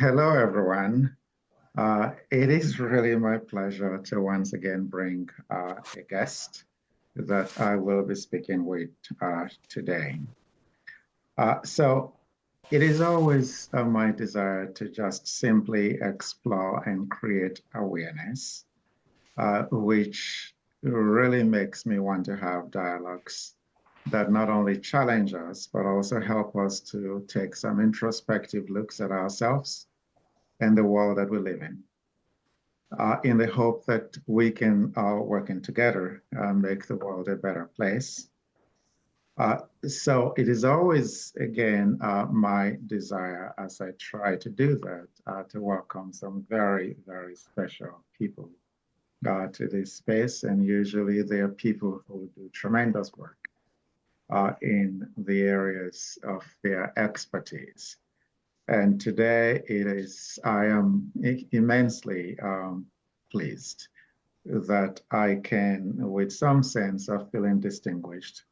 Hello, everyone. It is really my pleasure to once again bring a guest that I will be speaking with today. So it is always my desire to just simply explore and create awareness, which really makes me want to have dialogues that not only challenge us, but also help us to take some introspective looks at ourselves and the world that we live in the hope that we can all working together make the world a better place. So it is always, again, my desire as I try to do that, to welcome some very, very special people to this space. And usually they are people who do tremendous work in the areas of their expertise. And today I am immensely pleased that I can, with some sense of feeling distinguished,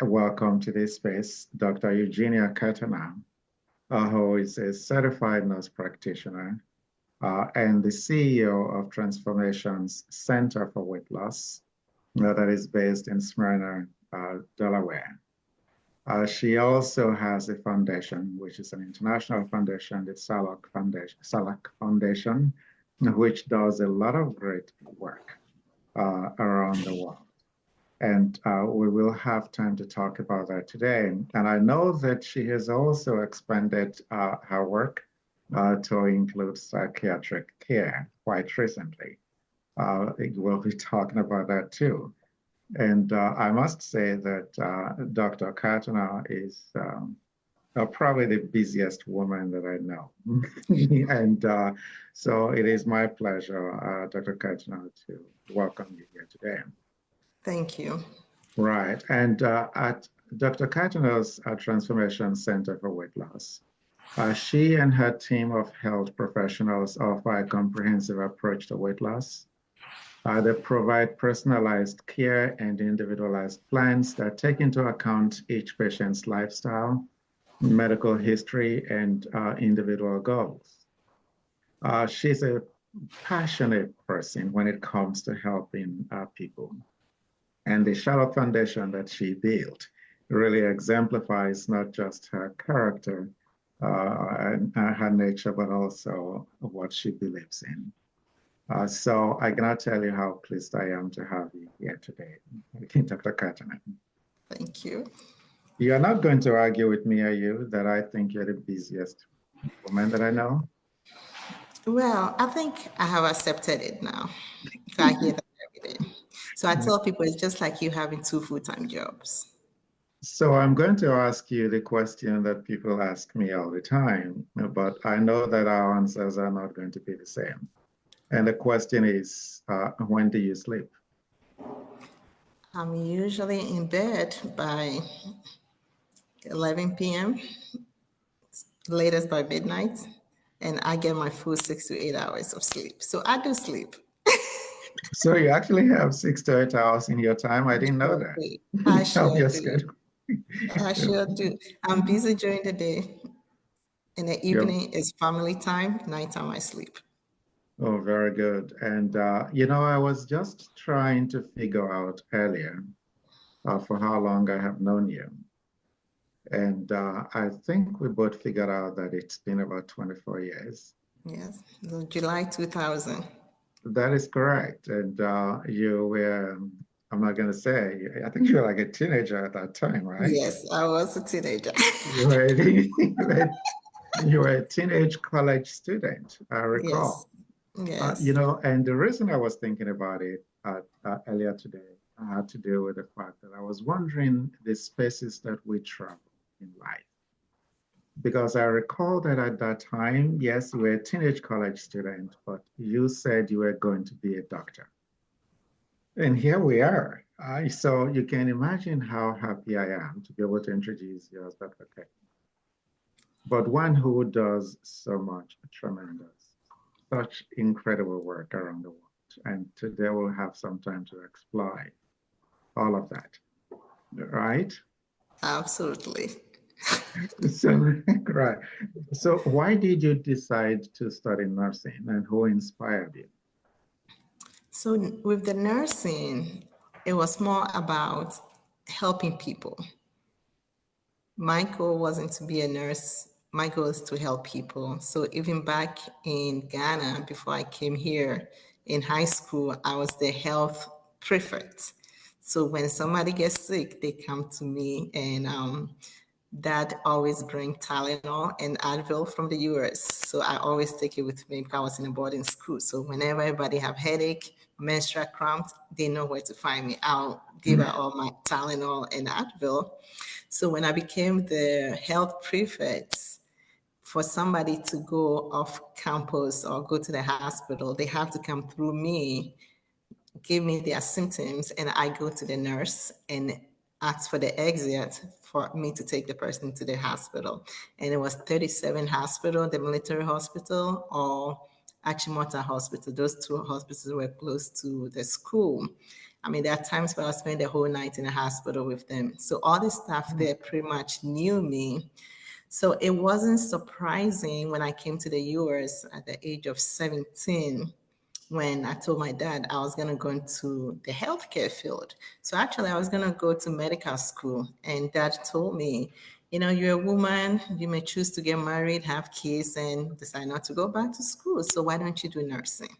welcome to this space Dr. Eugenia Caternor, who is a certified nurse practitioner and the CEO of Transformation's Center for Weight Loss that is based in Smyrna, Delaware. She also has a foundation, which is an international foundation, the Tsalach Foundation, which does a lot of great work around the world. And we will have time to talk about that today. And I know that she has also expanded her work to include psychiatric care quite recently. We'll be talking about that too. And I must say that Dr. Caternor is probably the busiest woman that I know. And so it is my pleasure, Dr. Caternor, to welcome you here today. Thank you. Right. And at Dr. Caternor's Transformation Center for Weight Loss, she and her team of health professionals offer a comprehensive approach to weight loss. They provide personalized care and individualized plans that take into account each patient's lifestyle, medical history, and individual goals. She's a passionate person when it comes to helping people. And the Tsalach Foundation that she built really exemplifies not just her character and her nature, but also what she believes in. So I cannot tell you how pleased I am to have you here today, Dr. Caternor. Thank you. You are not going to argue with me, are you, that I think you're the busiest woman that I know? Well, I think I have accepted it now. So I hear that every day. So I tell people it's just like you having two full-time jobs. So I'm going to ask you the question that people ask me all the time, but I know that our answers are not going to be the same. And the question is, when do you sleep? I'm usually in bed by 11 p.m., latest by midnight, and I get my full 6 to 8 hours of sleep. So I do sleep. So you actually have 6 to 8 hours in your time. I didn't know that. I Of sure your do. schedule. I sure do. I'm busy during the day. In the Yeah. evening is family time. Nighttime I sleep. Oh, very good. And I was just trying to figure out earlier for how long I have known you. And I think we both figured out that it's been about 24 years. Yes, July 2000. That is correct. And you were, I'm not going to say, I think you were like a teenager at that time, right? Yes, I was a teenager. You were, you were a teenage college student, I Yes, recall. yes. And the reason I was thinking about it earlier today had to do with the fact that I was wondering the spaces that we travel in life. Because I recall that at that time, yes, you were a teenage college student, but you said you were going to be a doctor. And here we are. So you can imagine how happy I am to be able to introduce you as Dr. K. But one who does so much tremendous, such incredible work around the world. And today we'll have some time to explore all of that, right? Absolutely. So, right. So why did you decide to study nursing and who inspired you? So with the nursing, it was more about helping people. My goal wasn't to be a nurse. My goal is to help people. So even back in Ghana, before I came here in high school, I was the health prefect. So when somebody gets sick, they come to me, and dad always bring Tylenol and Advil from the US. So I always take it with me because I was in a boarding school. So whenever everybody have headache, menstrual cramps, they know where to find me. I'll give her all my Tylenol and Advil. So when I became the health prefect, for somebody to go off campus or go to the hospital, they have to come through me, give me their symptoms, and I go to the nurse and ask for the exit for me to take the person to the hospital. And it was 37 hospital, the military hospital or Achimota Hospital. Those two hospitals were close to the school. I mean, there are times where I spent the whole night in the hospital with them. So all the staff there pretty much knew me. So it wasn't surprising when I came to the US at the age of 17 when I told my dad I was going to go into the healthcare field. So actually, I was going to go to medical school. And dad told me, you know, you're a woman, you may choose to get married, have kids, and decide not to go back to school. So why don't you do nursing?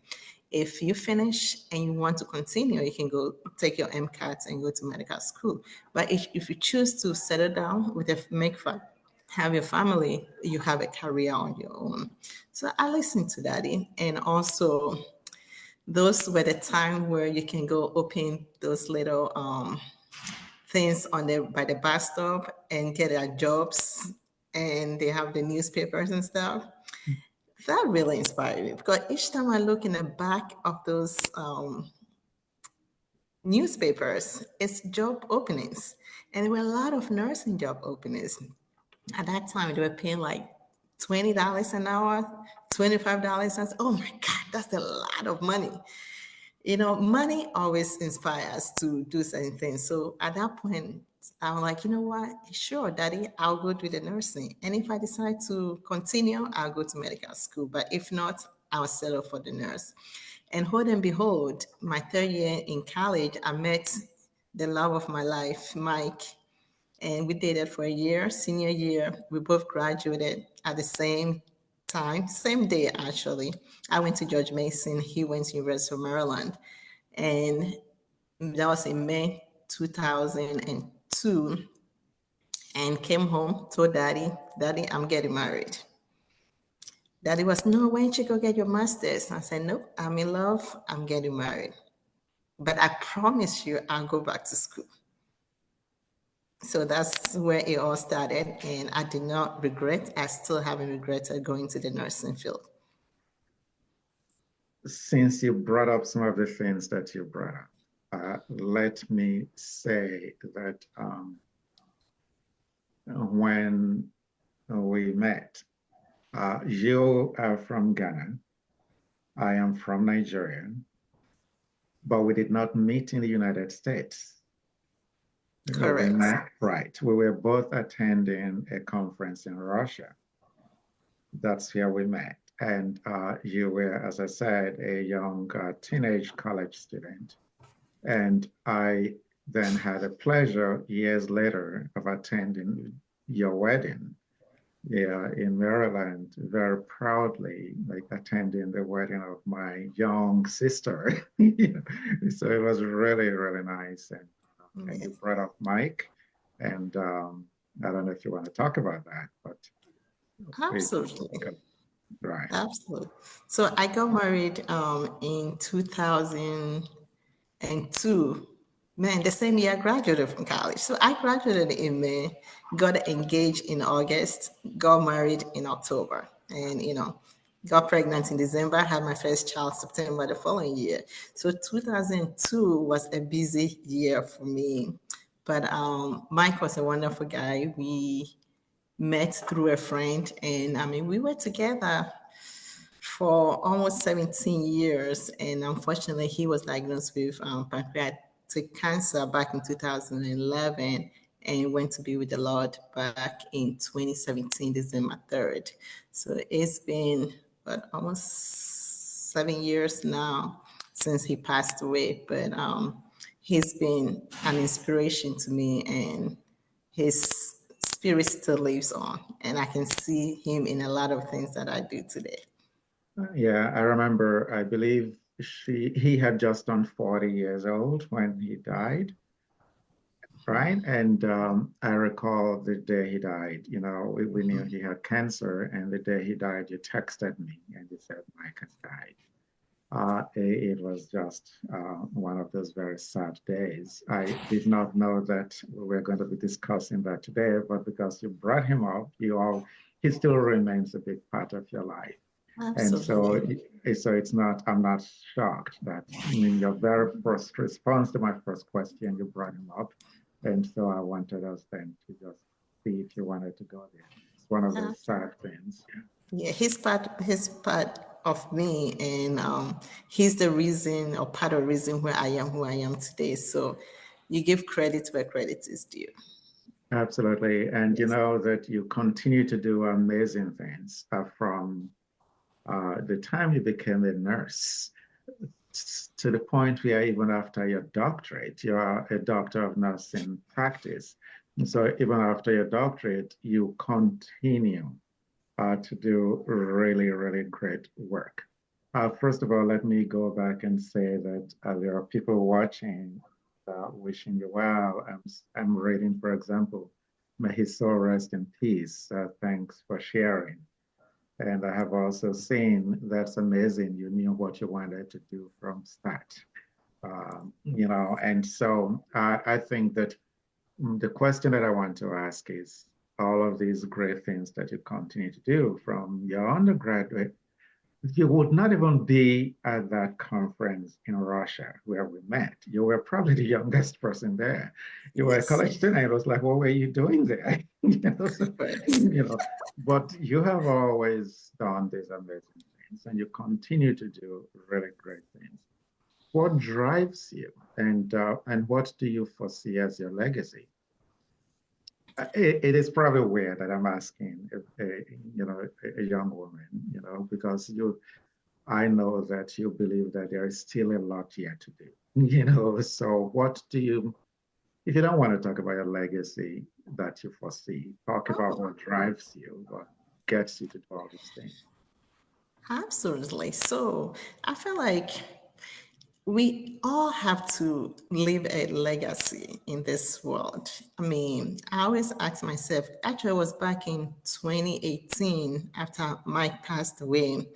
If you finish and you want to continue, you can go take your MCAT and go to medical school. But if you choose to settle down with have your family, you have a career on your own. So I listened to daddy, and also those were the time where you can go open those little things on the by the bus stop and get our jobs, and they have the newspapers and stuff. That really inspired me because each time I look in the back of those newspapers, it's job openings, and there were a lot of nursing job openings. At that time, they were paying like $20 an hour, $25 an hour. Oh my God, that's a lot of money. You know, money always inspires to do certain things. So at that point, I'm like, you know what? Sure, daddy, I'll go do the nursing. And if I decide to continue, I'll go to medical school. But if not, I'll settle for the nurse. And hold and behold, my third year in college, I met the love of my life, Mike, and we dated for a year. Senior year, we both graduated at the same time, same day actually. I went to George Mason, he went to University of Maryland, and that was in May 2002. And came home, told daddy, I'm getting married. Daddy was, no, why don't you go get your master's? I said, nope, I'm in love, I'm getting married. But I promise you, I'll go back to school. So that's where it all started, and I did not regret. I still haven't regretted going to the nursing field. Since you brought up some of the things that you brought up, let me say that when we met, you are from Ghana, I am from Nigeria, but we did not meet in the United States. We Correct. met, right. We were both attending a conference in Russia. That's where we met. And you were, as I said, a young teenage college student. And I then had the pleasure years later of attending your wedding, yeah, in Maryland, very proudly, like attending the wedding of my young sister. So it was really, really nice. And you Yes. brought up Mike, and I don't know if you want to talk about that, but we, Absolutely. right. Absolutely. So I got married in 2002. Man, the same year I graduated from college. So I graduated in May, got engaged in August, got married in October, and got pregnant in December, had my first child September the following year. So 2002 was a busy year for me. But Mike was a wonderful guy. We met through a friend, and I mean, we were together for almost 17 years. And unfortunately, he was diagnosed with pancreatic cancer back in 2011. and went to be with the Lord back in 2017, December 3rd. So it's been almost 7 years now since he passed away. But he's been an inspiration to me, and his spirit still lives on, and I can see him in a lot of things that I do today. Yeah, I remember, I believe he had just turned 40 years old when he died, right? And I recall the day he died, we knew he had cancer, and the day he died, you texted me and you said Mike has died. It was just one of those very sad days. I did not know that we were going to be discussing that today, but because you brought him up, he still remains a big part of your life. And Absolutely. so it's not, I'm not shocked that in your very first response to my first question, you brought him up. And so I wanted us then to just see if you wanted to go there. It's one of those sad things. Yeah, he's part of me, and he's the reason, or part of the reason, where I am who I am today. So you give credit where credit is due. Absolutely. And you Yes. know that you continue to do amazing things from the time you became a nurse to the point where even after your doctorate, you are a doctor of nursing practice. And so even after your doctorate, you continue to do really, really great work. First of all, let me go back and say that there are people watching, wishing you well. I'm reading, for example, may his soul rest in peace. Thanks for sharing. And I have also seen that's amazing. You knew what you wanted to do from start. And so I think that the question that I want to ask is all of these great things that you continue to do from your undergraduate, you would not even be at that conference in Russia where we met. You were probably the youngest person there. You were a Yes. college student. It was like, what were you doing there? Right. But you have always done these amazing things and you continue to do really great things. What drives you and what do you foresee as your legacy? It is probably weird that I'm asking a young woman, because I know that you believe that there is still a lot yet to do. So what do you, if you don't want to talk about your legacy that you foresee, talk about Oh, what drives you, what gets you to do all these things. absolutely. So I feel like we all have to leave a legacy in this world. I mean, I always ask myself, actually, it was back in 2018 after Mike passed away.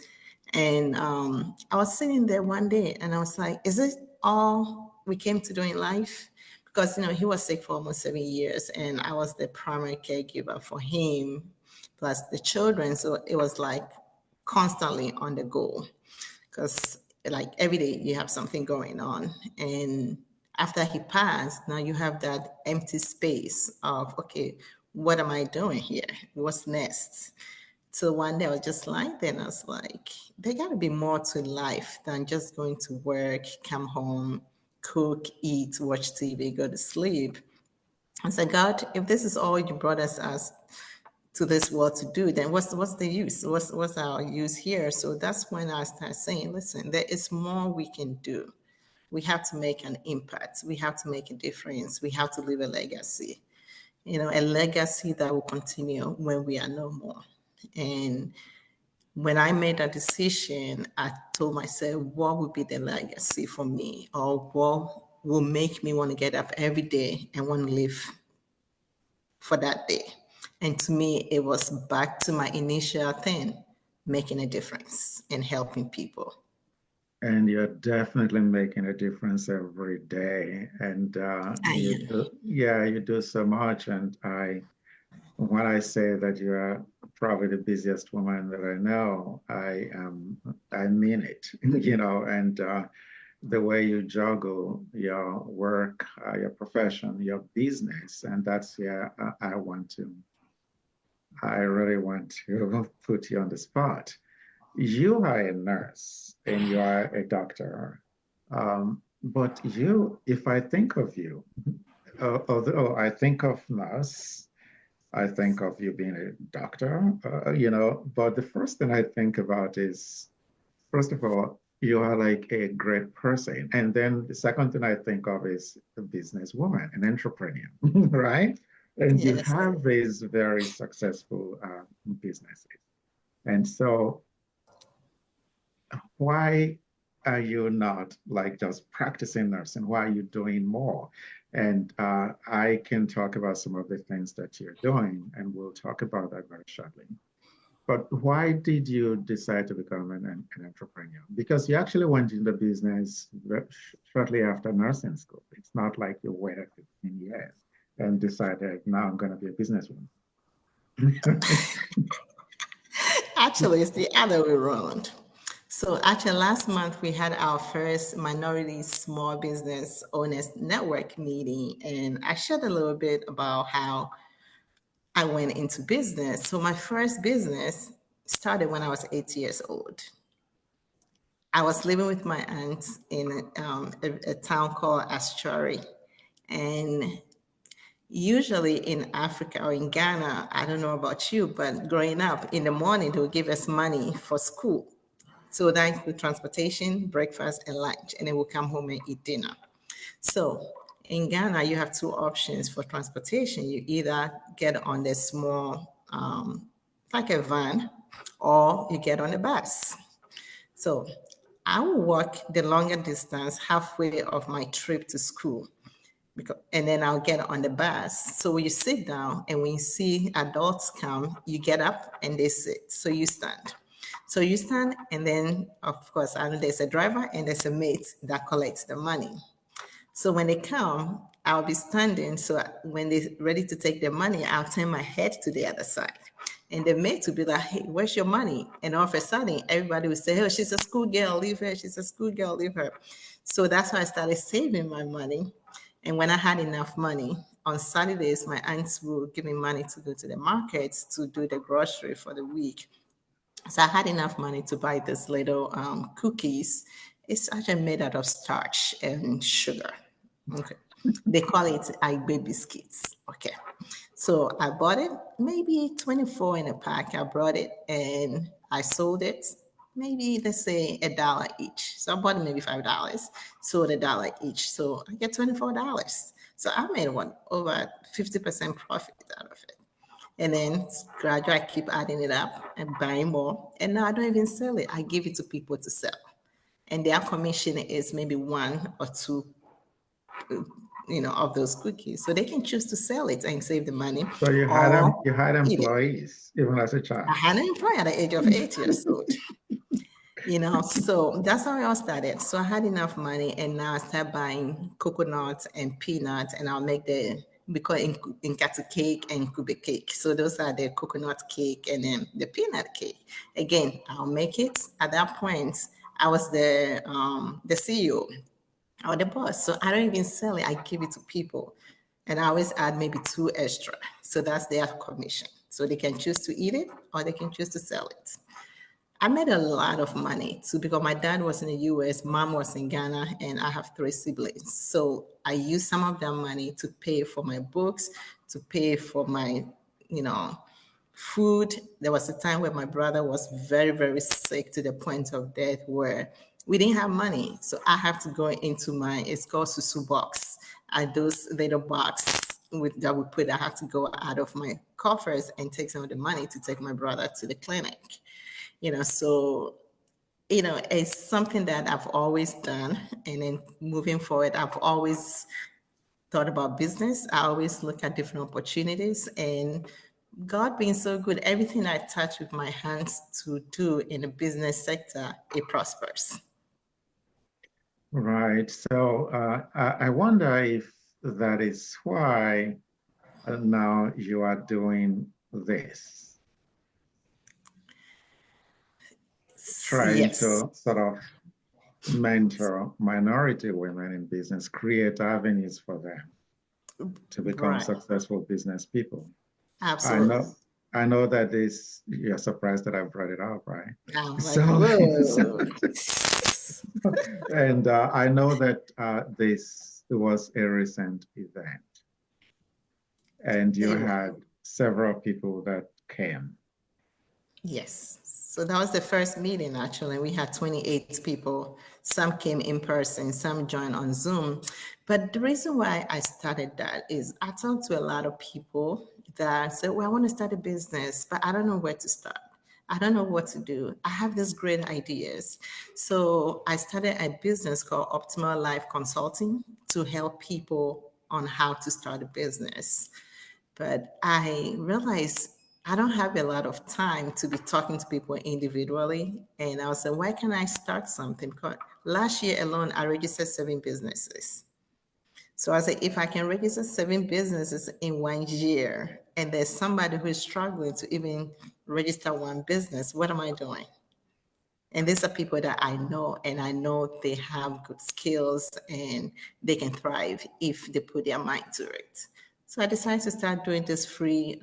And I was sitting there one day and I was like, is it all we came to do in life? Because, he was sick for almost 7 years and I was the primary caregiver for him, plus the children. So it was like constantly on the go, because like every day you have something going on. And after he passed, now you have that empty space of, okay, what am I doing here? What's next? So one day I was just lying there and I was like, there got to be more to life than just going to work, come home, cook, eat, watch TV, go to sleep. I said, God, if this is all you brought us as to this world to do, then what's the use? What's our use here? So that's when I started saying, listen, there is more we can do. We have to make an impact. We have to make a difference. We have to leave a legacy. A legacy that will continue when we are no more. And when I made that decision, I told myself, what would be the legacy for me, or what will make me want to get up every day and want to live for that day. And to me, it was back to my initial thing, making a difference and helping people. And you're definitely making a difference every day. And I you am. do, yeah, you do so much. And when I say that you are probably the busiest woman that I know, I mean it, and the way you juggle your work, your profession, your business, and that's where I really want to put you on the spot. You are a nurse and you are a doctor, but if I think of you, although I think of nurse, I think of you being a doctor, but the first thing I think about is, first of all, you are like a great person. And then the second thing I think of is a businesswoman, an entrepreneur, right? And you Yes. have these very successful businesses. And so why are you not like just practicing nursing? Why are you doing more? And I can talk about some of the things that you're doing, and we'll talk about that very shortly. But why did you decide to become an entrepreneur? Because you actually went into business shortly after nursing school. It's not like you waited 15 years and decided, now I'm going to be a businesswoman. Actually, it's the other way around. So actually, last month we had our first minority small business owners network meeting, and I shared a little bit about how I went into business. So my first business started when I was 8 years old. I was living with my aunt in a town called Astoria, and usually in Africa or in Ghana, I don't know about you, but growing up in the morning, they would give us money for school. So that includes transportation, breakfast, and lunch, and then we'll come home and eat dinner. So in Ghana, you have two options for transportation. You either get on the small, like a van, or you get on a bus. So I will walk the longer distance halfway of my trip to school because, and then I'll get on the bus. So you sit down, and when you see adults come, you get up and they sit. So you stand. So you stand, and then of course, I know there's a driver and there's a mate that collects the money. So when they come, I'll be standing. So when they're ready to take their money, I'll turn my head to the other side. And the mate will be like, hey, where's your money? And all of a sudden, everybody will say, oh, she's a schoolgirl, leave her. She's a schoolgirl, leave her. So that's why I started saving my money. And when I had enough money, on Saturdays, my aunts will give me money to go to the markets to do the grocery for the week. So I had enough money to buy this little cookies. It's actually made out of starch and sugar. Okay. They call it Igbe biscuits. Okay. So I bought it, maybe 24 in a pack. I brought it and I sold it, maybe let's say $1 each. So I bought it maybe $5, sold $1 each. So I get $24. So I made what, over 50% profit out of it. And then gradually I keep adding it up and buying more. And now I don't even sell it. I give it to people to sell. And their commission is maybe one or two, of those cookies. So they can choose to sell it and save the money So or you had eat it. employees even as a I child. had an employee at the age of 8 years old. So that's how it all started. So I had enough money, and now I start buying coconuts and peanuts, and I'll make we call it inkatu cake and kube cake. So those are the coconut cake and then the peanut cake. Again, I'll make it. At that point, I was the CEO or the boss. So I don't even sell it. I give it to people, and I always add maybe two extra. So that's their commission. So they can choose to eat it or they can choose to sell it. I made a lot of money too because my dad was in the US, mom was in Ghana, and I have three siblings. So I used some of that money to pay for my books, to pay for my, you know, food. There was a time where my brother was very, very sick to the point of death where we didn't have money. So I have to go into it's called susu box. Those little box that we put, I have to go out of my coffers and take some of the money to take my brother to the clinic. So it's something that I've always done. And then moving forward, I've always thought about business. I always look at different opportunities. And God being so good, everything I touch with my hands to do in the business sector, it prospers. Right. So I wonder if that is why now you are doing this, trying Yes, to sort of mentor minority women in business, create avenues for them to become right. successful business people. I Absolutely. know, I know that this, you're surprised that I brought it up, right? I'm like, So, whoa. and I know that this was a recent event. and you It was. had several people that came. Yes. So that was the first meeting actually. We had 28 people. Some came in person, some joined on Zoom. But the reason why I started that is I talked to a lot of people that said, well, I want to start a business, but I don't know where to start. I don't know what to do. I have these great ideas. So I started a business called Optimal Life Consulting to help people on how to start a business. But I realized I don't have a lot of time to be talking to people individually. And I was like, why can't I start something? Because last year alone, I registered 7 businesses. So I said, if I can register 7 businesses in 1 year, and there's somebody who is struggling to even register one business, what am I doing? And these are people that I know, and I know they have good skills and they can thrive if they put their mind to it. So I decided to start doing this free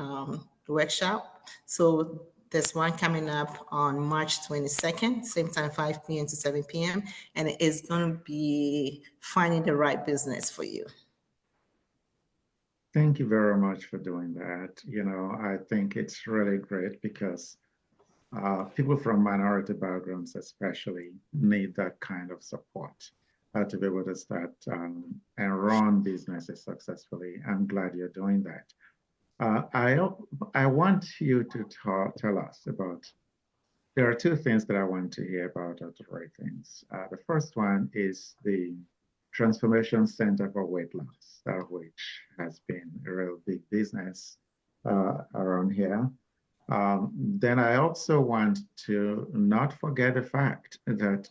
workshop. So there's one coming up on March 22nd, same time, 5 p.m. to 7 p.m. And it's going to be finding the right business for you. Thank you very much for doing that. I think it's really great because people from minority backgrounds especially need that kind of support to be able to start and run businesses successfully. I'm glad you're doing that. I want you to tell us about. There are two things that I want to hear about, or three things. The first one is the Transformation Center for Weight Loss, which has been a real big business around here. Then I also want to not forget the fact that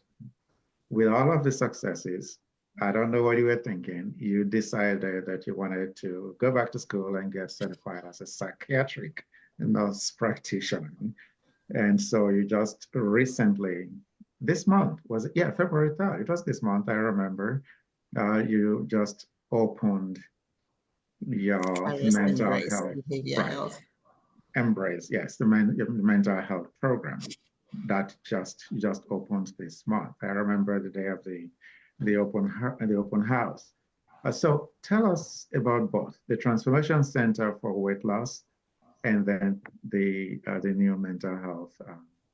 with all of the successes, I don't know what you were thinking. You decided that you wanted to go back to school and get certified as a psychiatric nurse practitioner. And so you just recently, this month, was it? Yeah, February 3rd. It was this month, I remember. You just opened your Iris mental Embrace health, Behavior right? Health. Embrace, yes, the mental health program that just opened this month. I remember the day of the open house. So tell us about both the Transformation Center for Weight Loss and then the new mental health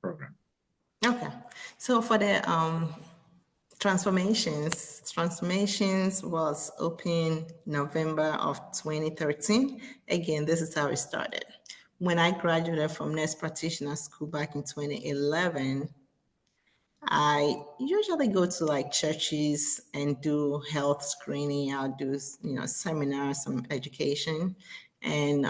program. Okay. So for the transformations was open November of 2013. Again, this is how it started. When I graduated from Nurse Practitioner School back in 2011, I usually go to like churches and do health screening. I'll do, seminars, some education. And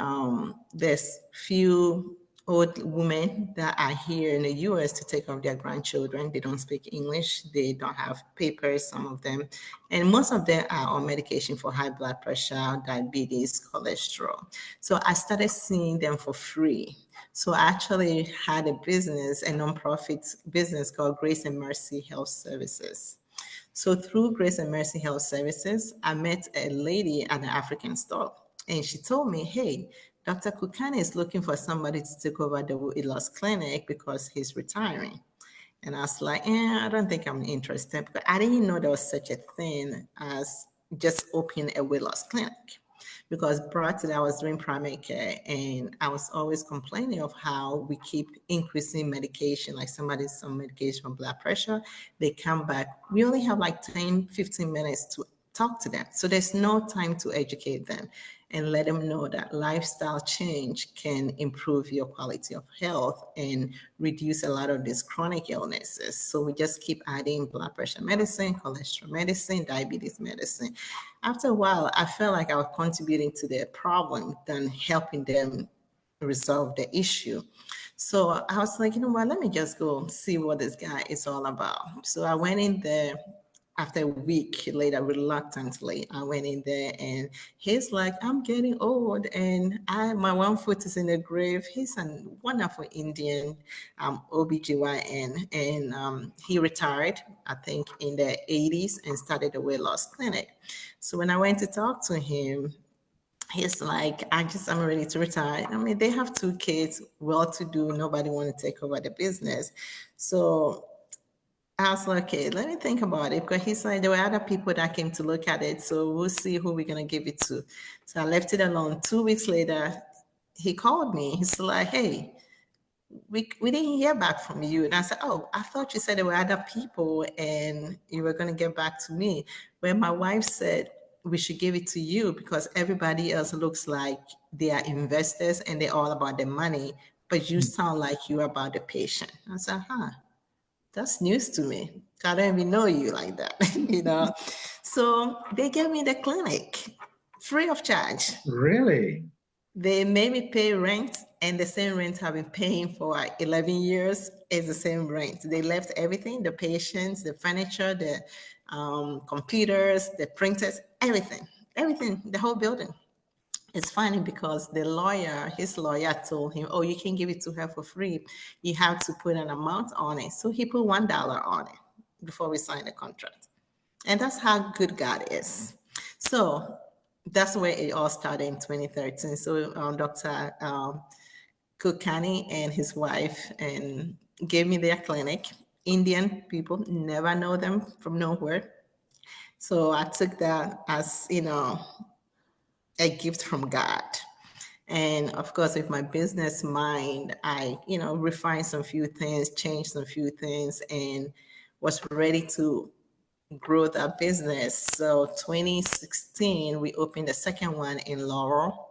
there's few old women that are here in the US to take care of their grandchildren. They don't speak English. They don't have papers, some of them. And most of them are on medication for high blood pressure, diabetes, cholesterol. So I started seeing them for free. So I actually had a business, a nonprofit business called Grace and Mercy Health Services. So through Grace and Mercy Health Services, I met a lady at an African store, and she told me, "Hey, Dr. Kukani is looking for somebody to take over the weight loss clinic because he's retiring." And I was like, I don't think I'm interested, because I didn't know there was such a thing as just opening a weight loss clinic. Because prior to that, I was doing primary care, and I was always complaining of how we keep increasing medication. Like somebody's on medication for blood pressure, they come back. We only have like 10, 15 minutes to talk to them. So there's no time to educate them and let them know that lifestyle change can improve your quality of health and reduce a lot of these chronic illnesses. So we just keep adding blood pressure medicine, cholesterol medicine, diabetes medicine. After a while, I felt like I was contributing to their problem than helping them resolve the issue. So I was like, you know what, let me just go see what this guy is all about. So I went in there after a week later, reluctantly. I went in there and he's like, I'm getting old and my one foot is in the grave. He's a wonderful Indian OBGYN, and he retired, I think, in the 80s and started a weight loss clinic. So when I went to talk to him, he's like, I'm ready to retire. I mean, they have 2 kids, well to do, nobody want to take over the business. So I was like, okay, let me think about it because he said there were other people that came to look at it, so we'll see who we're gonna give it to. So I left it alone. 2 weeks later, he called me. He's like, hey, we didn't hear back from you. And I said, oh, I thought you said there were other people and you were going to get back to me. When my wife said we should give it to you because everybody else looks like they are investors and they're all about the money, but you sound like you're about the patient. I said, huh, that's news to me. I don't even know you like that, you know? So they gave me the clinic free of charge. Really? They made me pay rent, and the same rent I've been paying for like 11 years is the same rent. They left everything, the patients, the furniture, the computers, the printers, everything, the whole building. It's funny because his lawyer told him, oh, you can give it to her for free. You have to put an amount on it. So he put $1 on it before we signed the contract. And that's how good God is. So that's where it all started in 2013. So Dr. Kukani and his wife and gave me their clinic. Indian people never know them from nowhere. So I took that as, a gift from God. And of course, with my business mind, I, refined some few things, changed some few things, and was ready to grow that business. So 2016, we opened the second one in Laurel,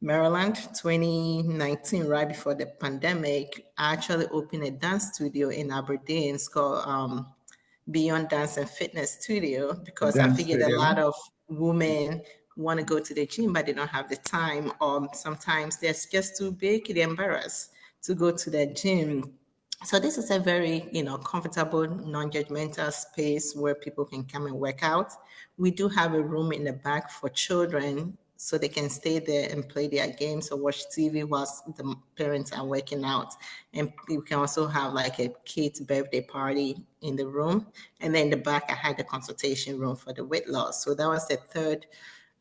Maryland. 2019, right before the pandemic, I actually opened a dance studio in Aberdeen. It's called Beyond Dance and Fitness Studio A because I dance figured a studio? lot of women want to go to the gym, but they don't have the time, or sometimes they're just too big, they're embarrassed to go to the gym. So this is a very, comfortable, non-judgmental space where people can come and work out. We do have a room in the back for children so they can stay there and play their games or watch TV whilst the parents are working out. And we can also have like a kid's birthday party in the room. And then in the back, I had the consultation room for the weight loss. So that was the third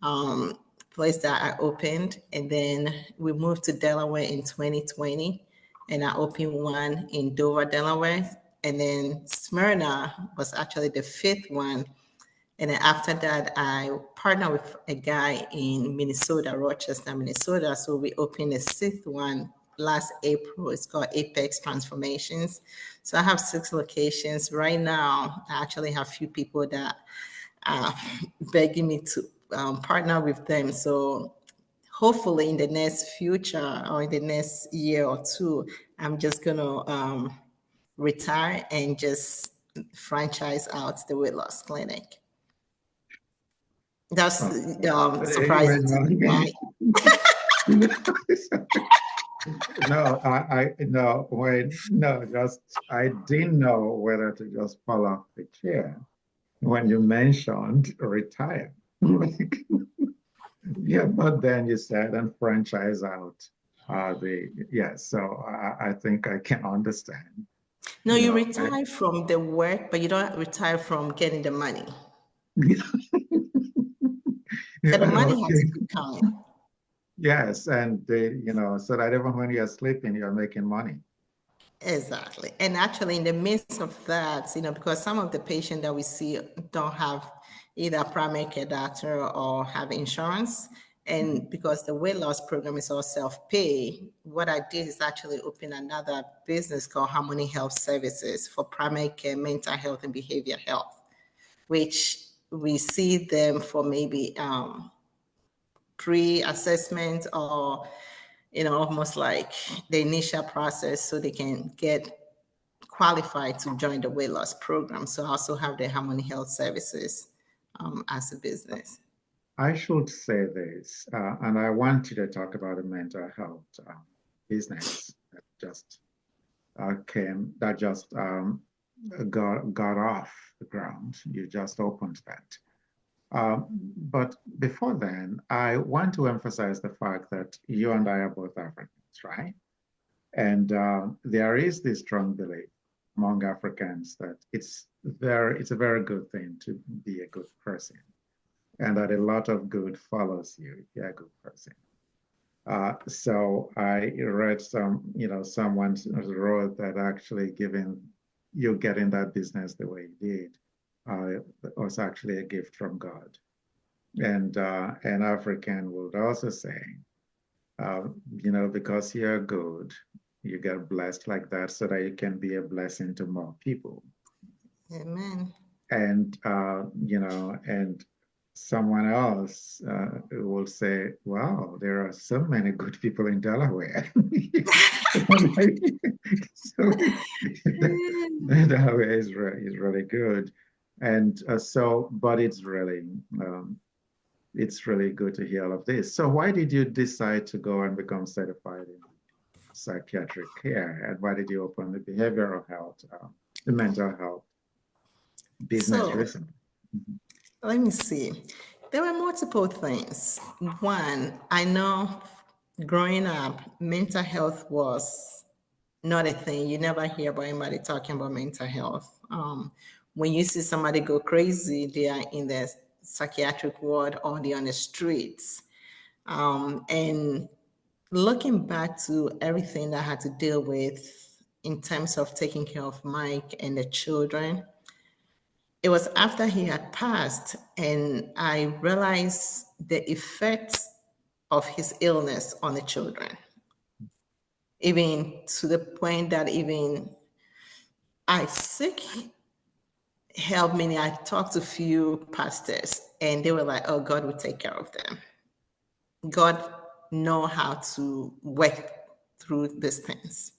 um, place that I opened. And then we moved to Delaware in 2020, and I opened one in Dover, Delaware. And then Smyrna was actually the fifth one. And then after that, I partnered with a guy in Minnesota, Rochester, Minnesota. So we opened a sixth one last April. It's called Apex Transformations. So I have 6 locations. Right now, I actually have a few people that are begging me to partner with them. So hopefully in the next future or in the next year or two, I'm just going to retire and just franchise out the weight loss clinic. That's Oh, surprising to no, me, right? no, no, wait, no, just, I didn't know whether to just fall off the chair when you mentioned retire. Yeah, but then you said and franchise out so I think I can understand, No, you you know, retire from the work, but you don't retire from getting the money. So the money has okay. to keep coming. Yes, and so that even when you're sleeping, you're making money. Exactly. And actually, in the midst of that, because some of the patients that we see don't have either a primary care doctor or have insurance, and because the weight loss program is all self-pay, what I did is actually open another business called Harmony Health Services for primary care, mental health, and behavior health, which we see them for maybe pre-assessment or almost like the initial process so they can get qualified to join the weight loss program. So I also have the Harmony Health Services as a business. I should say this, and I want you to talk about the mental health business that just got off the ground. You just opened that. But before then, I want to emphasize the fact that you and I are both Africans, right? And there is this strong belief among Africans that it's a very good thing to be a good person, and that a lot of good follows you if you're a good person. So I read someone wrote that actually giving you getting that business the way you did was actually a gift from God. And an African would also say, because you're good, you get blessed like that so that you can be a blessing to more people. Amen. And someone else will say, wow, there are so many good people in Delaware. So Delaware is really good. And but it's really good to hear all of this. So why did you decide to go and become certified in psychiatric care? And why did you open the behavioral health, the mental health business So recently? Mhm. let me see. There were multiple things. One, I know growing up, mental health was not a thing. You never hear about anybody talking about mental health. When you see somebody go crazy, they are in the psychiatric ward or they're on the streets. And looking back to everything that I had to deal with in terms of taking care of Mike and the children, it was after he had passed, and I realized the effects of his illness on the children, even to the point that even I seek help, meaning I talked to few pastors, and they were like, oh, God will take care of them. God know how to work through these things.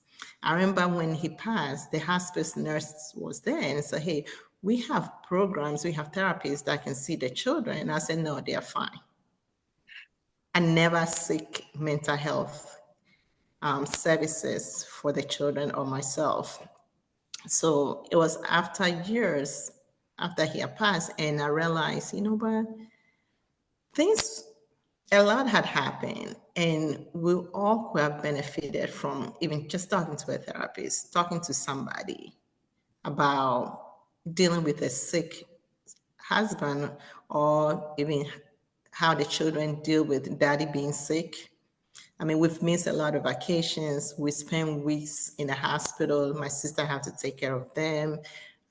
I remember when he passed, the hospice nurse was there and said, hey, we have programs, we have therapists that can see the children. And I said, no, they are fine. I never seek mental health services for the children or myself. So it was after years after he had passed, and I realized, what, things, a lot had happened, and we all could have benefited from even just talking to a therapist, talking to somebody about dealing with a sick husband, or even how the children deal with daddy being sick. I mean, we've missed a lot of vacations. We spend weeks in the hospital. My sister had to take care of them.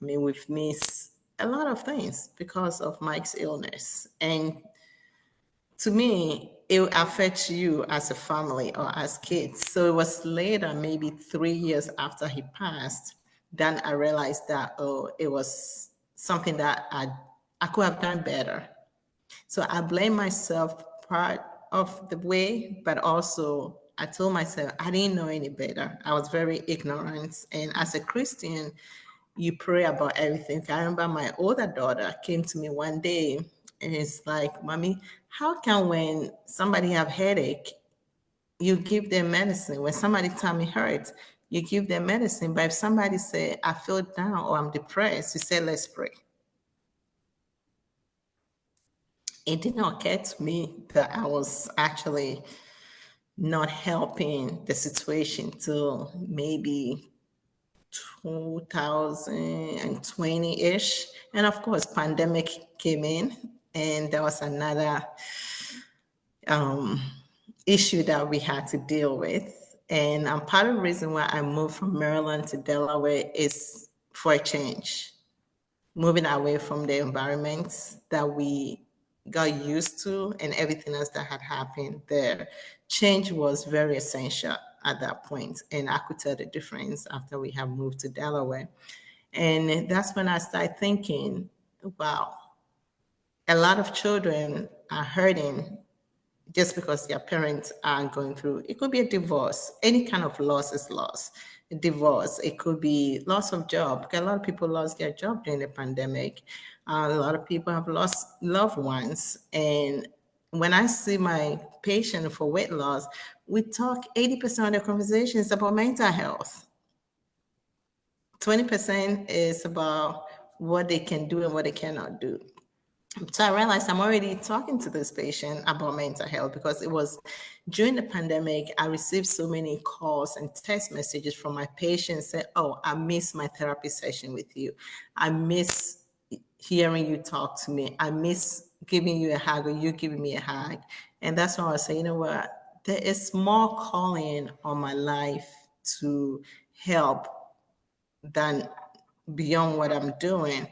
I mean, we've missed a lot of things because of Mike's illness. And to me, it affects you as a family or as kids. So it was later, maybe 3 years after he passed, then I realized that, oh, it was something that I could have done better. So I blame myself part of the way, but also I told myself I didn't know any better. I was very ignorant. And as a Christian, you pray about everything. I remember my older daughter came to me one day and it's like, Mommy, how can when somebody have headache, you give them medicine? When somebody tummy hurts, you give them medicine. But if somebody say, I feel down or I'm depressed, you say, let's pray. It did not occur to me that I was actually not helping the situation till maybe 2020-ish. And of course, pandemic came in, and there was another issue that we had to deal with. And part of the reason why I moved from Maryland to Delaware is for a change, moving away from the environments that we got used to and everything else that had happened there. Change was very essential at that point, and I could tell the difference after we have moved to Delaware. And that's when I started thinking, wow, a lot of children are hurting just because their parents are going through. It could be a divorce. Any kind of loss is loss. A divorce. It could be loss of job. Because a lot of people lost their job during the pandemic. A lot of people have lost loved ones. And when I see my patient for weight loss, we talk 80% of the conversations about mental health. 20% is about what they can do and what they cannot do. So I realized I'm already talking to this patient about mental health because it was during the pandemic. I received so many calls and text messages from my patients saying, oh, I miss my therapy session with you. I miss hearing you talk to me. I miss giving you a hug or you giving me a hug. And that's why I say, you know what? There is more calling on my life to help than beyond what I'm doing.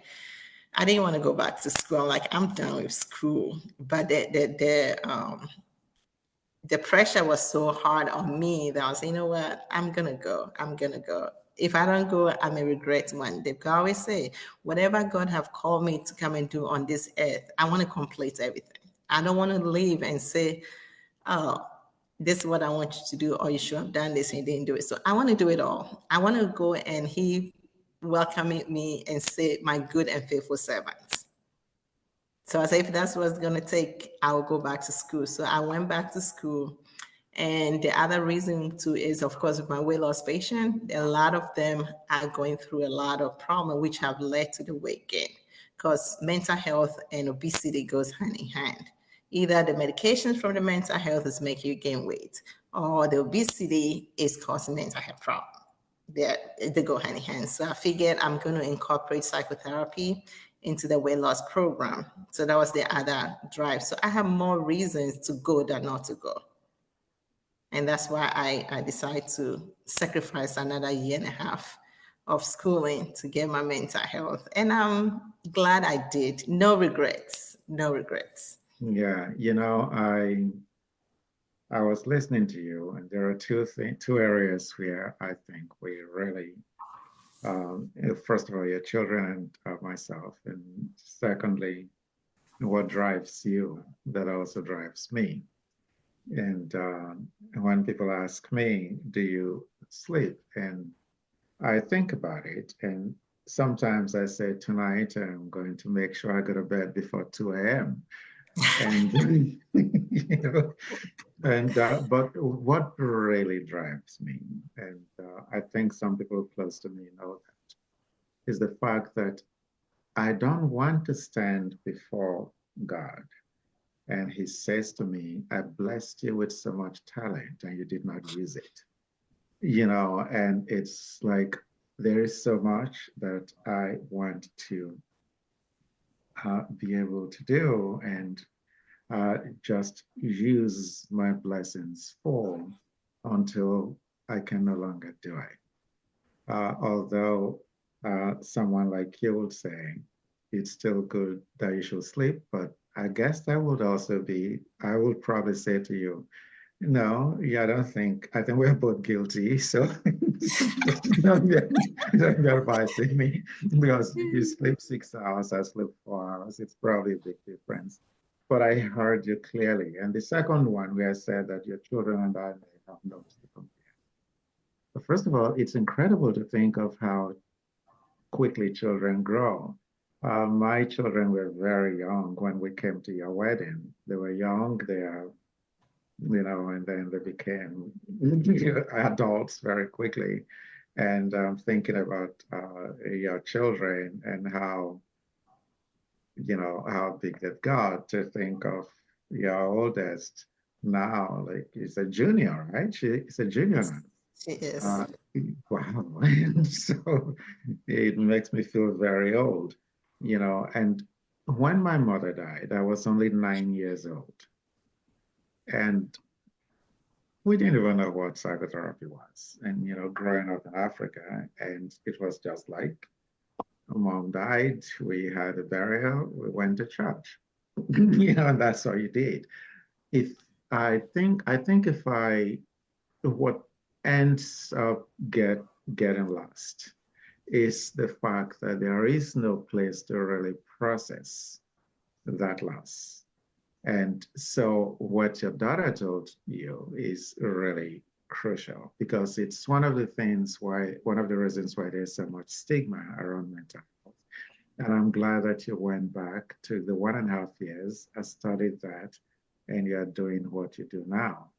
I didn't want to go back to school. I'm like, I'm done with school. But the pressure was so hard on me that I was, you know what, I'm gonna go. I'm gonna go. If I don't go, I may regret one day. Because I always say, whatever God have called me to come and do on this earth, I want to complete everything. I don't want to leave and say, oh, this is what I want you to do, or you should have done this and you didn't do it. So I want to do it all. I want to go and He welcoming me and say, my good and faithful servants. So I said, if that's what it's going to take, I will go back to school. So I went back to school. And the other reason too is, of course, with my weight loss patient, a lot of them are going through a lot of problems, which have led to the weight gain. Because mental health and obesity goes hand in hand. Either the medications from the mental health is making you gain weight, or the obesity is causing mental health problems. They go hand in hand. So I figured I'm going to incorporate psychotherapy into the weight loss program. So that was the other drive. So I have more reasons to go than not to go. And that's why I decided to sacrifice another year and a half of schooling to get my mental health. And I'm glad I did. No regrets. No regrets. Yeah, I was listening to you, and there are two areas where I think we really, first of all, your children and myself, and secondly, what drives you that also drives me. And when people ask me, "Do you sleep?" and I think about it, and sometimes I say, "Tonight I'm going to make sure I go to bed before 2 a.m." And you know, and but what really drives me, and I think some people close to me know that, is the fact that I don't want to stand before God and He says to me, "I blessed you with so much talent and you did not use it." And it's like there is so much that I want to be able to do, and just use my blessings for until I can no longer do it. Although someone like you would say, it's still good that you should sleep, but I guess that would also be, I would probably say to you, no, yeah, I think we're both guilty. So don't be advising me, because if you sleep 6 hours, I sleep 4 hours, it's probably a big difference. But I heard you clearly. And the second one, where I said that your children and I may have notes to compare. But first of all, it's incredible to think of how quickly children grow. My children were very young when we came to your wedding. They were young, and then they became adults very quickly. And I'm thinking about your children and how big they've got. To think of your oldest now, like he's a junior, right? She's a junior now. She is. Uh, wow. And so it makes me feel very old. And when my mother died, I was only 9 years old. And we didn't even know what psychotherapy was. And, growing up in Africa, and it was just like, mom died, we had a burial, we went to church. And that's all you did. If I think if I what ends up getting lost is the fact that there is no place to really process that loss. And so what your daughter told you is really crucial, because it's one of the reasons why there's so much stigma around mental health. And I'm glad that you went back to the 1.5 years, I studied that, and you're doing what you do now.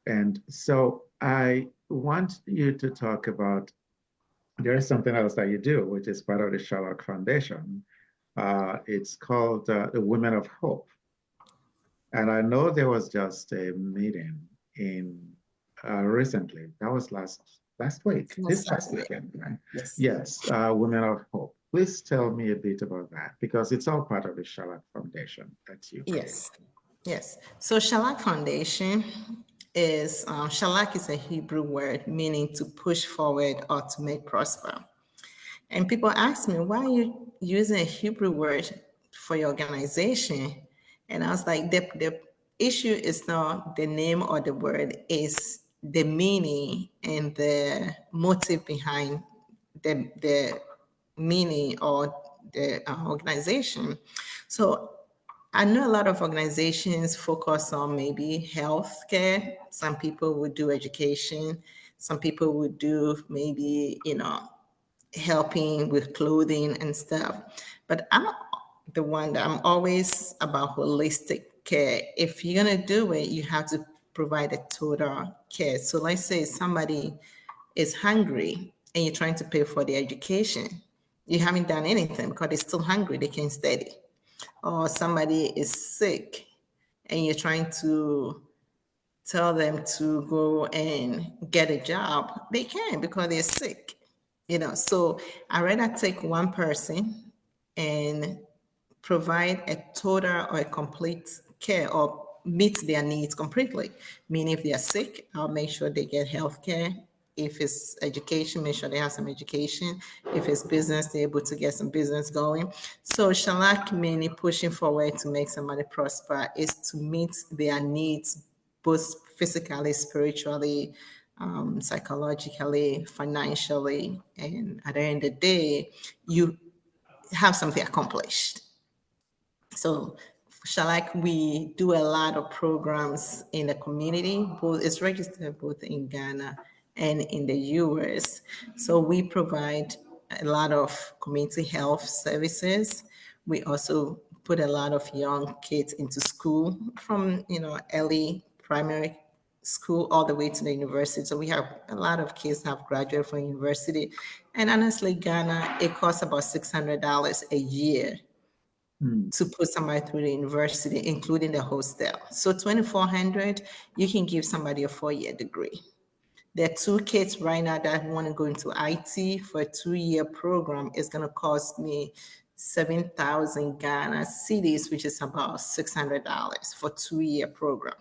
And so I want you to talk about, there is something else that you do, which is part of the Tsalach Foundation. It's called the Women of Hope. And I know there was just a meeting in recently. That was last week, this past weekend, right? Yes. Yes, Women of Hope. Please tell me a bit about that, because it's all part of the Tsalach Foundation that you created. Yes. So Tsalach Foundation is, Tsalach is a Hebrew word meaning to push forward or to make prosper. And people ask me, why are you using a Hebrew word for your organization? And I was like, the issue is not the name or the word, is the meaning and the motive behind the meaning or the organization. So I know a lot of organizations focus on maybe healthcare. Some people would do education. Some people would do maybe, helping with clothing and stuff. But I'm the one that I'm always about holistic care. If you're gonna do it, you have to provide a total care. So let's say somebody is hungry and you're trying to pay for their education. You haven't done anything because they're still hungry, they can't study. Or somebody is sick and you're trying to tell them to go and get a job, they can because they're sick. So I rather take one person and provide a total or a complete care or meet their needs completely. Meaning if they are sick, I'll make sure they get health care. If it's education, make sure they have some education. If it's business, they're able to get some business going. So Tsalach mainly pushing forward to make somebody prosper is to meet their needs, both physically, spiritually, psychologically, financially, and at the end of the day, you have something accomplished. So Shalak, we do a lot of programs in the community, both it's registered both in Ghana and in the US. So we provide a lot of community health services. We also put a lot of young kids into school from, early primary school all the way to the university. So we have a lot of kids have graduated from university. And honestly, Ghana, it costs about $600 a year Mm. to put somebody through the university, including the hostel. So 2,400, you can give somebody a 4-year degree. There are two kids right now that want to go into IT for a 2-year program. It's going to cost me 7,000 Ghana cedis, which is about $600 for 2-year program.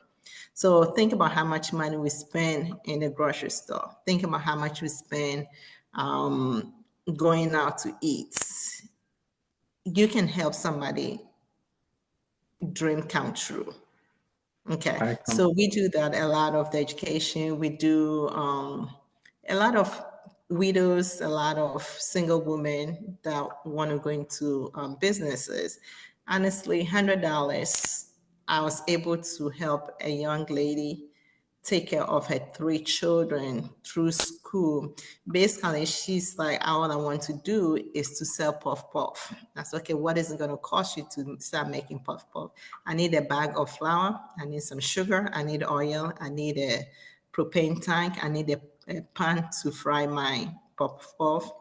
So think about how much money we spend in the grocery store. Think about how much we spend going out to eat. You can help somebody dream come true. Okay, I com so we do that a lot of the education. We do a lot of widows, a lot of single women that want to go into businesses. Honestly, $100, I was able to help a young lady take care of her 3 children through school. Basically, she's like, all I want to do is to sell puff puff. That's okay. What is it going to cost you to start making puff puff? I need a bag of flour. I need some sugar. I need oil. I need a propane tank. I need a pan to fry my puff puff.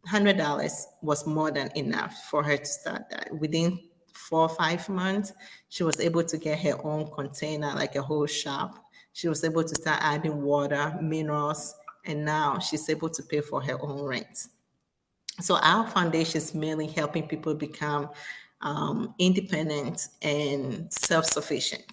$100 was more than enough for her to start that. Within 4 or 5 months, she was able to get her own container, like a whole shop. She was able to start adding water, minerals, and now she's able to pay for her own rent. So our foundation is mainly helping people become independent and self-sufficient.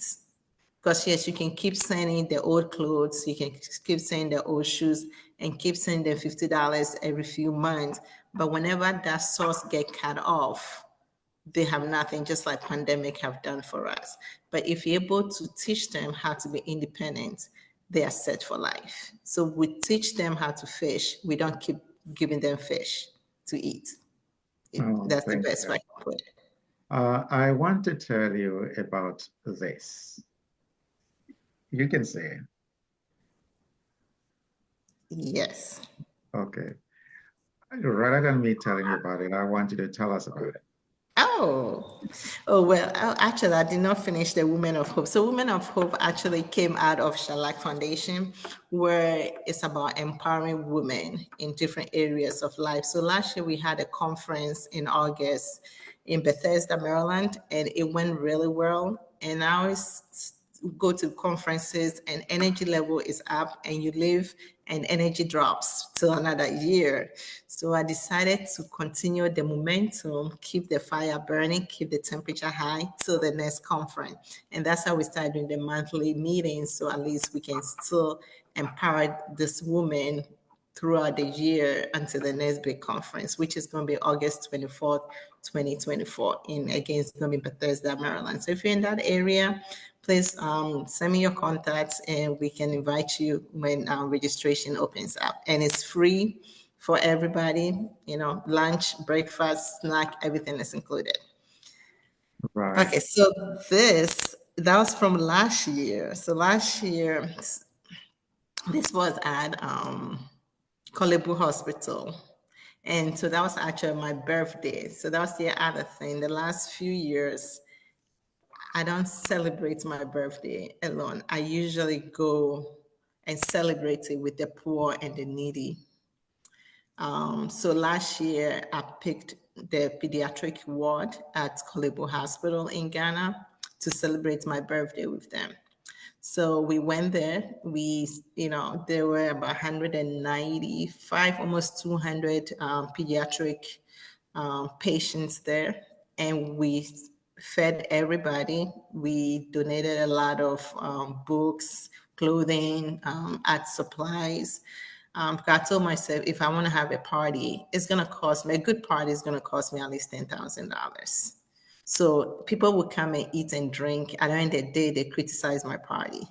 Because yes, you can keep sending the old clothes, you can keep sending the old shoes, and keep sending them $50 every few months. But whenever that source get cut off, they have nothing, just like pandemic have done for us. But if you're able to teach them how to be independent, they are set for life. So we teach them how to fish. We don't keep giving them fish to eat. oh, That's the thank best you. way to put it. I want to tell you about this. You can say, Yes. okay. Rather than me telling you about it, I want you to tell us about it. Oh, oh well. Actually, I did not finish the Women of Hope. So, Women of Hope actually came out of Tsalach Foundation, where it's about empowering women in different areas of life. So, last year we had a conference in August in Bethesda, Maryland, and it went really well. And now it's go to conferences and energy level is up and you leave and energy drops till another year. So I decided to continue the momentum, keep the fire burning, keep the temperature high till the next conference. And that's how we started doing the monthly meetings. So at least we can still empower this woman throughout the year until the next big conference, which is going to be August 24th, 2024. And again, it's going to be Bethesda, Maryland. So if you're in that area, please send me your contacts and we can invite you when registration opens up. And it's free for everybody, lunch, breakfast, snack, everything is included. Right. Okay, so that was from last year. So last year, this was at Kolebu Hospital. And so that was actually my birthday. So that was the other thing. The last few years, I don't celebrate my birthday alone. I usually go and celebrate it with the poor and the needy. So last year, I picked the pediatric ward at Kolebu Hospital in Ghana to celebrate my birthday with them. So we went there. There were about 195, almost 200 pediatric patients there, and we fed everybody. We donated a lot of books, clothing, art supplies. I told myself if I want to have a party, it's going to cost me, a good party is going to cost me at least $10,000. So people would come and eat and drink. At the end of the day, they criticize my party.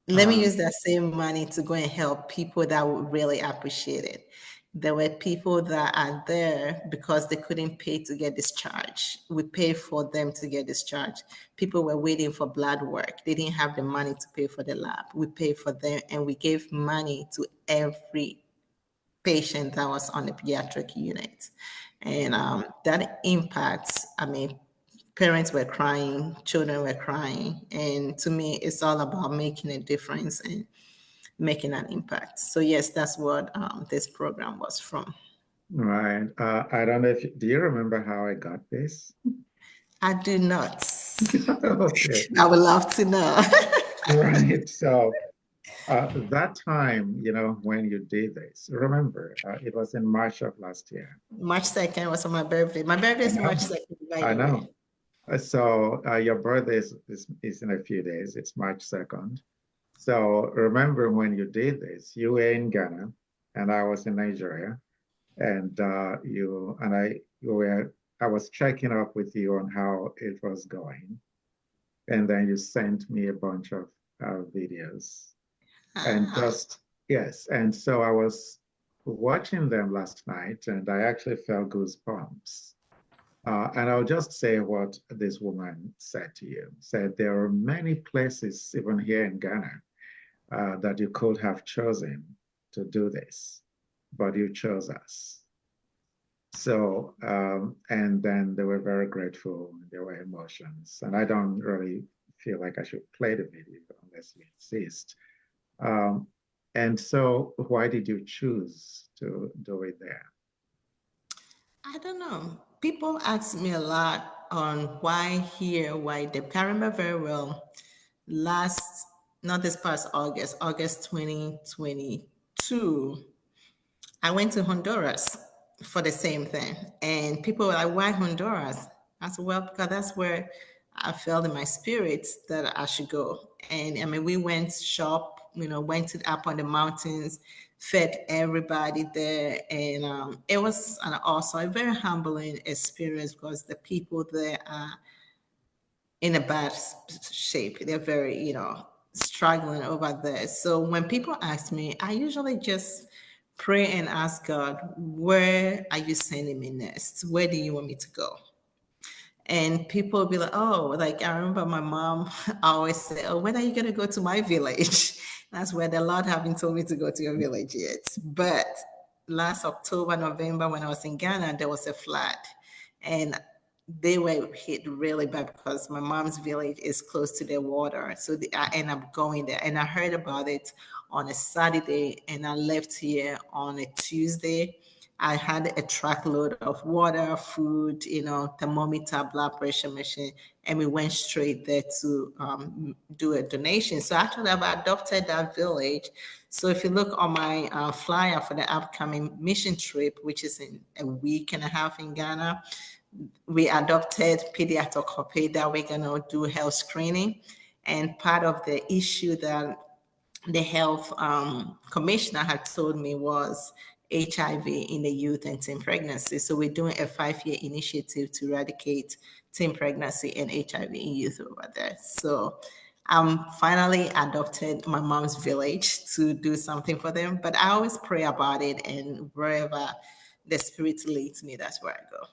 Let me Uh, use that same money to go and help people that would really appreciate it. There were people that are there because they couldn't pay to get discharged. We pay for them to get discharged. People were waiting for blood work. They didn't have the money to pay for the lab. We paid for them and we gave money to every patient that was on the pediatric unit. And that impacts, parents were crying, children were crying. And to me, it's all about making a difference and making an impact. So yes, that's what this program was from. right. I don't know do you remember how I got this? I do not. Okay. I would love to know. Right. So that time, when you did this, remember, it was in March of last year. March 2nd was on my birthday. My birthday I is March know. 2nd, by I the way. know. So your birthday is in a few days. It's March 2nd. So remember when you did this, you were in Ghana and I was in Nigeria, and I was checking up with you on how it was going, and then you sent me a bunch of videos, and Ah, just yes, and so I was watching them last night, and I actually felt goosebumps. And I'll just say what this woman said to you. Said there are many places, even here in Ghana, that you could have chosen to do this, but you chose us. So, and then they were very grateful. There were emotions. And I don't really feel like I should play the video unless you insist. Um, and so, why did you choose to do it there? I don't know. People ask me a lot on why here, why there. I remember very well last, not this past August 2022, I went to Honduras for the same thing. And people were like, why Honduras? I said, well, because that's where I felt in my spirit that I should go. And we went shop, went up on the mountains, fed everybody there. And it was also a very humbling experience because the people there are in a bad shape. They're very, struggling over there. So when people ask me, I usually just pray and ask God, where are you sending me next? Where do you want me to go? And people will be like, oh, like I remember my mom always say, oh, when are you going to go to my village? That's where the Lord haven't told me to go to your village yet. But last October, November, when I was in Ghana, there was a flood. And they were hit really bad because my mom's village is close to the water. So I ended up going there. And I heard about it on a Saturday and I left here on a Tuesday. I had a truckload of water, food, thermometer, blood pressure machine, and we went straight there to do a donation. So actually, I've adopted that village. So if you look on my flyer for the upcoming mission trip, which is in a week and a half in Ghana, we adopted pediatric orthoped that we're going to do health screening. And part of the issue that the health commissioner had told me was HIV in the youth and teen pregnancy. So we're doing a 5-year initiative to eradicate teen pregnancy and HIV in youth over there. So finally adopted my mom's village to do something for them. But I always pray about it, and wherever the spirit leads me, that's where I go.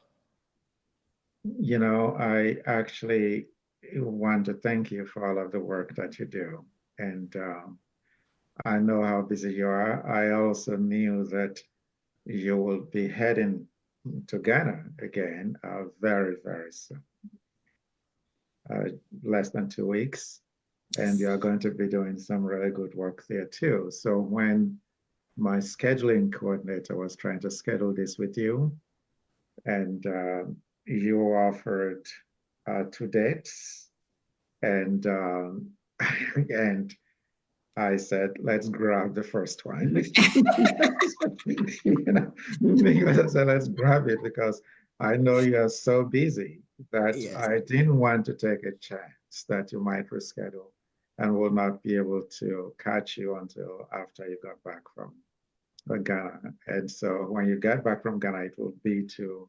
You know, I actually want to thank you for all of the work that you do. And I know how busy you are. I also knew that you will be heading to Ghana again very, very soon. Less than 2 weeks. And you're going to be doing some really good work there too. So when my scheduling coordinator was trying to schedule this with you, and you offered 2 dates, and and I said, let's grab the first one. You know, because I said, let's grab it because I know you're so busy that Yes. I didn't want to take a chance that you might reschedule and will not be able to catch you until after you got back from Ghana. And so when you get back from Ghana, it will be to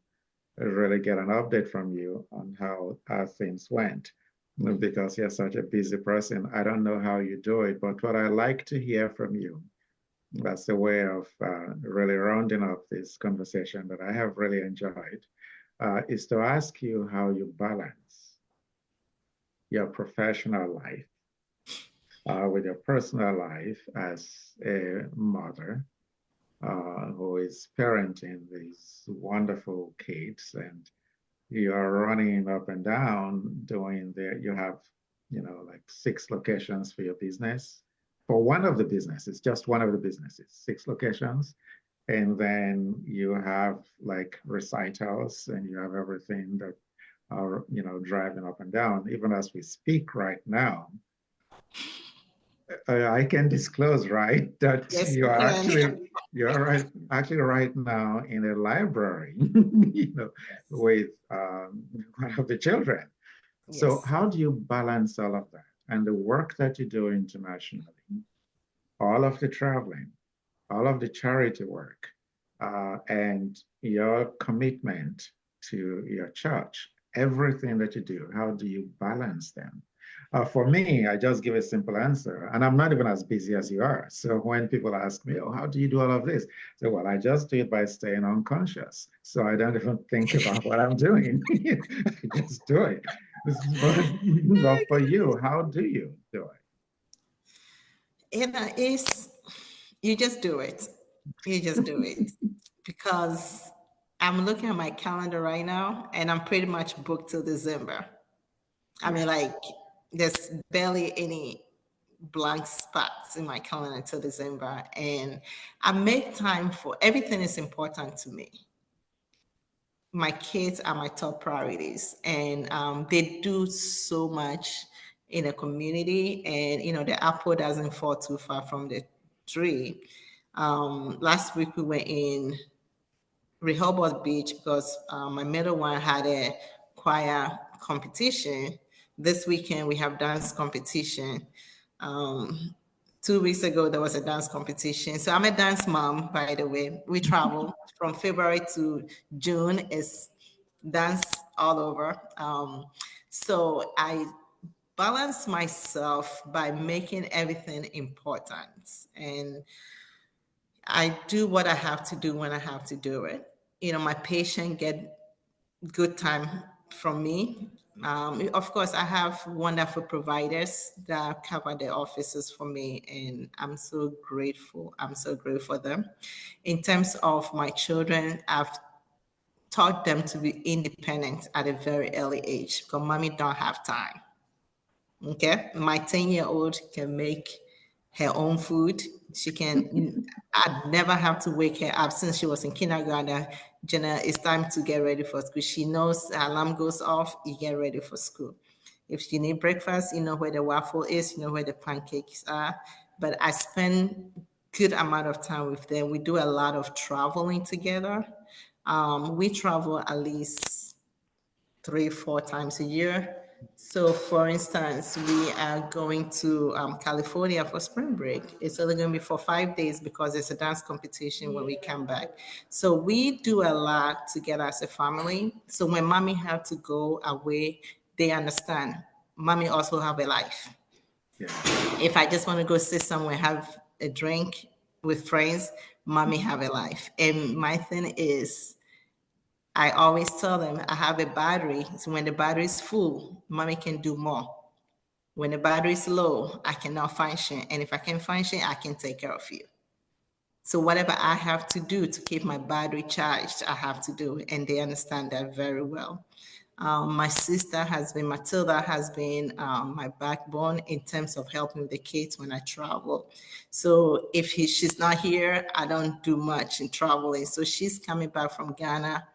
really get an update from you on how things went. Because you're such a busy person, I don't know how you do it, but what I like to hear from you, that's a way of really rounding up this conversation that I have really enjoyed, is to ask you how you balance your professional life with your personal life as a mother who is parenting these wonderful kids, and you are running up and down doing you have, you know, like 6 locations for your business. For one of the businesses, just one of the businesses, 6 locations. And then you have like recitals and you have everything that are, you know, driving up and down. Even as we speak right now, I can disclose, right, that Yes, you you are can. actually right now in a library, you know, with one of the children. So Yes. how do you balance all of that and the work that you do internationally, all of the traveling, all of the charity work, and your commitment to your church, everything that you do, how do you balance them? For me, I just give a simple answer, and I'm not even as busy as you are. So when people ask me, oh, how do you do all of this? I say, well, I just do it by staying unconscious. So I don't even think about what I'm doing. I just do it. But for you, how do you do it? It's you just do it. You just do it. Because I'm looking at my calendar right now and I'm pretty much booked till December. I mean, Yes. like, there's barely any blank spots in my calendar until December. And I make time for everything is important to me. My kids are my top priorities, and they do so much in a community. And the apple doesn't fall too far from the tree. Last week we were in Rehoboth Beach because my middle one had a choir competition. This weekend we have dance competition. Um, 2 weeks ago there was a dance competition. So I'm a dance mom, by the way. We travel from February to June. Is dance all over. So I balance myself by making everything important, and I do what I have to do when I have to do it. My patient get good time from me. Of course, I have wonderful providers that cover the offices for me, and I'm so grateful. I'm so grateful for them. In terms of my children, I've taught them to be independent at a very early age because mommy don't have time. Okay. My 10-year-old can make her own food. She can, I'd never have to wake her up since she was in kindergarten. Jenna, it's time to get ready for school. She knows the alarm goes off, you get ready for school. If she need breakfast, you know where the waffle is, you know where the pancakes are. But I spend good amount of time with them. We do a lot of traveling together. We travel at least 3, 4 times a year. So, for instance, we are going to California for spring break. It's only going to be for 5 days because it's a dance competition when we come back. So, we do a lot together as a family. So, when mommy have to go away, they understand. Mommy also have a life. Yes. If I just want to go sit somewhere, have a drink with friends, mommy have a life. And my thing is, I always tell them I have a battery. So when the battery is full, mommy can do more. When the battery is low, I cannot function. And if I can function, I can take care of you. So whatever I have to do to keep my battery charged, I have to do. And they understand that very well. My sister has been, Matilda has been my backbone in terms of helping with the kids when I travel. So if she's not here, I don't do much in traveling. So she's coming back from Ghana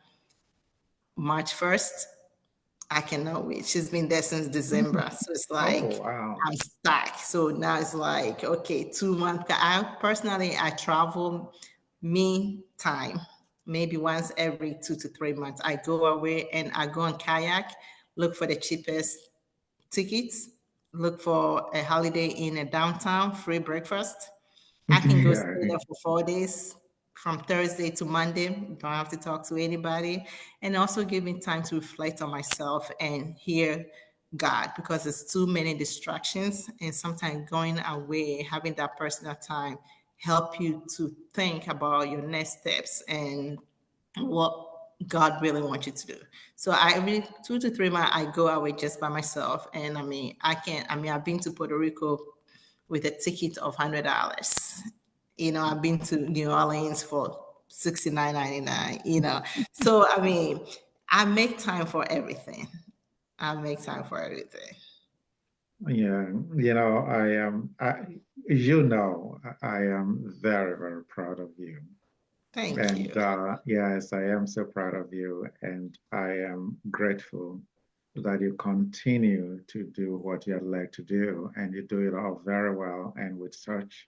March 1st. I cannot wait. She's been there since December. So it's Oh, like wow. I'm stuck. So now it's like, okay, 2 months. I personally I travel me time. Maybe once every 2 to 3 months. I go away and I go on kayak, look for the cheapest tickets, look for a holiday in a downtown, free breakfast. I can go Yeah. stay there for 4 days from Thursday to Monday. Don't have to talk to anybody. And also give me time to reflect on myself and hear God because there's too many distractions. And sometimes going away, having that personal time help you to think about your next steps and what God really wants you to do. So I every 2 to 3 months I go away just by myself. And I mean I can't I mean I've been to Puerto Rico with a ticket of $100. I've been to New Orleans for 69.99, So I mean, I make time for everything. I make time for everything. Yeah. I am very, very proud of you. Thank you. And yes, I am so proud of you. And I am grateful that you continue to do what you'd like to do. And you do it all very well and with such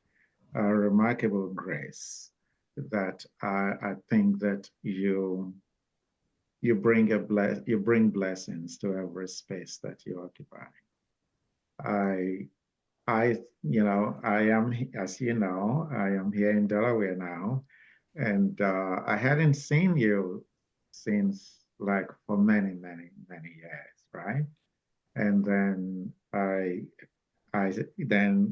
a remarkable grace that I think that you bring blessings to every space that you occupy. I I am, as you know, I am here in Delaware now, and I hadn't seen you since like for many, many, many years, right? And then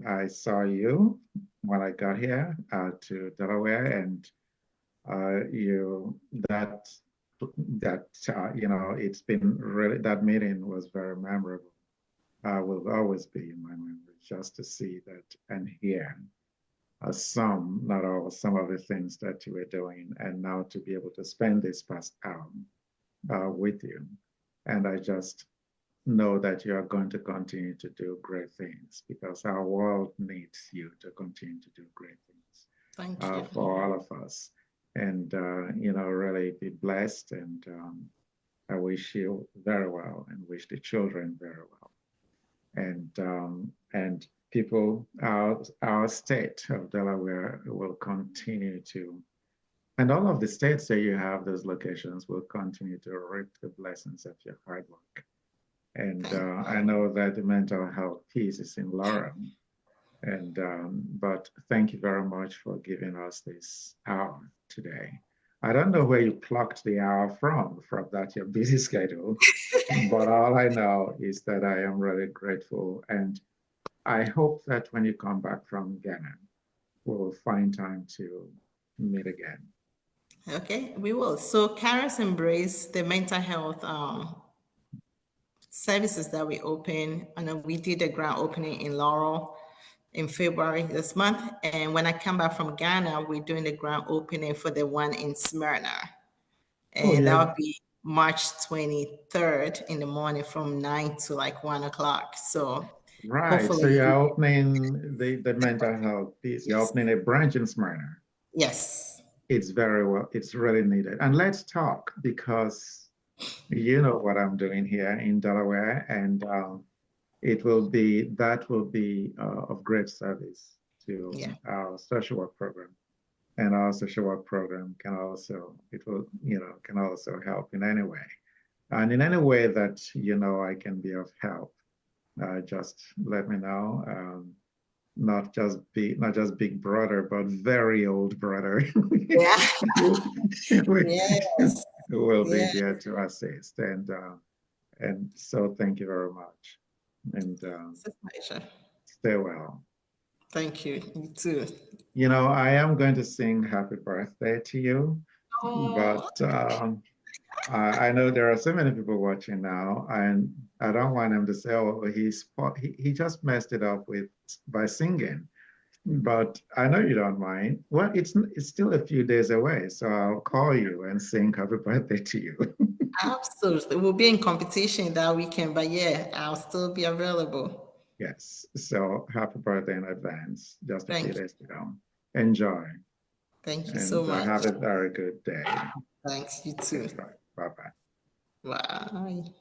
I saw you when I got here to Delaware, and you that it's been really that meeting was very memorable. Will always be in my memory just to see that and hear some, not all, some of the things that you were doing, and now to be able to spend this past hour with you. And I just know that you are going to continue to do great things because our world needs you to continue to do great things Thank you. for all of us. And, really be blessed. And I wish you very well and wish the children very well. And people, our state of Delaware will continue to, and all of the states that you have those locations will continue to reap the blessings of your hard work. And Thank I know that the mental health piece is in Laura. And but thank you very much for giving us this hour today. I don't know where you plucked the hour from that your busy schedule, but all I know is that I am really grateful. And I hope that when you come back from Ghana, we'll find time to meet again. Okay, we will. So Karis Embrace, the mental health services that we open, and we did a grand opening in Laurel in February this month. And when I come back from Ghana, we're doing the grand opening for the one in Smyrna. Oh, And that yeah. would be March 23rd in the morning from 9 to like 1 o'clock. So Right. So hopefully, you're opening the mental health piece. You're yes, opening a branch in Smyrna. yes, It's very well, it's really needed. And let's talk because you know what I'm doing here in Delaware, and that will be of great service to yeah. our social work program. And our social work program can also, it will, can also help in any way And in any way that, I can be of help, just let me know. Not just big brother, but very old brother. Yeah. we Yes. will be Yeah. there to assist. And so thank you very much. And It's a pleasure. stay well. Thank you. You too. I am going to sing happy birthday to you, but Oh, I know there are so many people watching now, and I don't want them to say, "Oh, he just messed it up by singing." But I know you don't mind. Well, it's still a few days away, so I'll call you and sing happy birthday to you. absolutely. We'll be in competition that weekend, but yeah, I'll still be available. Yes. So happy birthday in advance. Just a few Thank you. days to go. Enjoy Thank you so and much. have a very good day. Thanks. You Okay, too. right. Bye bye. Bye.